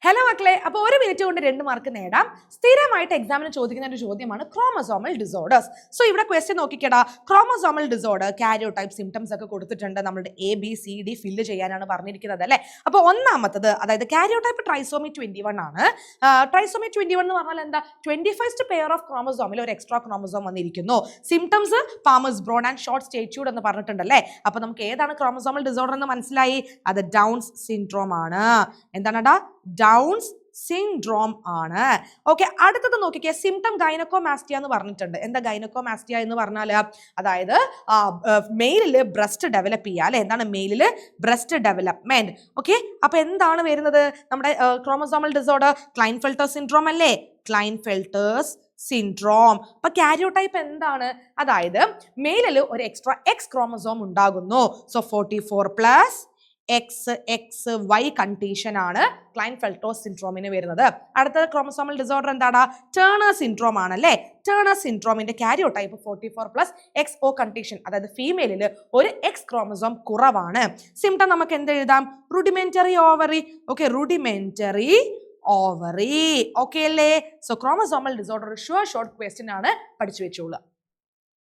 Hello മക്കളെ, അപ്പോൾ ഒരു മിനിറ്റ് കൊണ്ട് 2 മാർക്ക് നേടാം. സ്ഥിരമായിട്ട് എക്സാമിന് ചോദിക്കുന്ന ഒരു ചോദ്യമാണ് ക്രോമസോമൽ ഡിസോർഡേഴ്സ്. സോ ഇവിടെ ക്വസ്റ്റ്യൻ നോക്കിക്കേടാ. ക്രോമസോമൽ ഡിസോർഡർ കാരിയോടൈപ്പ് സിംറ്റംസ് ഒക്കെ കൊടുത്തിട്ടുണ്ട്. നമ്മുടെ ABCD ഫില്ല് ചെയ്യാനാണ് പറഞ്ഞിരിക്കുന്നത് അല്ലേ. അപ്പോൾ ഒന്നാമത്തത് അതായത് കാരിയോടൈപ്പ് ട്രൈസോമി 21 ആണ്. ട്രൈസോമി 21 എന്ന് പറഞ്ഞാൽ എന്താ? 21st പെയർ ഓഫ് ക്രോമസോമിൽ ഒരു എക്സ്ട്രാ ക്രോമസോം വന്നിരിക്കുന്നു. സിംറ്റംസ് പാമേഴ്സ് ബ്രോഡ് ആൻഡ് ഷോർട്ട് സ്റ്റേറ്റ്യൂഡ് എന്ന് പറഞ്ഞിട്ടുണ്ടല്ലേ. അപ്പോൾ നമുക്ക് ഏതാണ് ക്രോമസോമൽ ഡിസോർഡർ എന്ന് മനസ്സിലായി. അത് ഡൗൺസ് സിൻഡ്രോം ആണ്. എന്താണടാ? ഡൗൺസ് സിൻഡ്രോം ആണ്. ഓക്കെ, അടുത്തത് നോക്കിക്കേ. സിംറ്റം ഗൈനക്കോമാസ്റ്റിയ എന്ന് പറഞ്ഞിട്ടുണ്ട്. എന്താ ഗൈനക്കോമാസ്റ്റിയ എന്ന് പറഞ്ഞാൽ? അതായത് മെയിലില് ബ്രസ്റ്റ് ഡെവലപ്പ് ചെയ്യുക അല്ലെ. എന്താണ് മെയിലില് ബ്രസ്റ്റ് ഡെവലപ്മെന്റ്. ഓക്കെ, അപ്പൊ എന്താണ് വരുന്നത്? നമ്മുടെ ക്രോമസോമൽ ഡിസോർഡർ ക്ലൈൻഫെൽട്ടേഴ്സ് സിൻഡ്രോം അല്ലേ. ക്ലൈൻഫെൽട്ടേഴ്സ് സിൻഡ്രോം. അപ്പൊ കാരിയോടൈപ്പ് എന്താണ്? അതായത് മെയിലിൽ ഒരു എക്സ്ട്രാ എക്സ് ക്രോമസോം ഉണ്ടാകുന്നു. സോ 44+ XXY കണ്ടീഷൻ ആണ് ക്ലൈൻഫെൽട്ടേഴ്സ് സിൻഡ്രോമിന് വരുന്നത്. അടുത്ത ക്രോമസോമൽ ഡിസോർഡർ എന്താണ്? ടേണർ സിൻഡ്രോം ആണല്ലേ. ടേണർ സിൻഡ്രോമിന്റെ കാരിയോടൈപ്പ് 44+ XO കണ്ടീഷൻ, അതായത് ഫീമെയിലിൽ ഒരു എക്സ് ക്രോമസോം കുറവാണ്. സിംറ്റം നമുക്ക് എന്ത് എഴുതാം? Rudimentary ovary. Okay, rudimentary ovary. Okay അല്ലേ. So chromosomal disorder sure short question ആണ്, പഠിച്ചു വെച്ചോളൂ.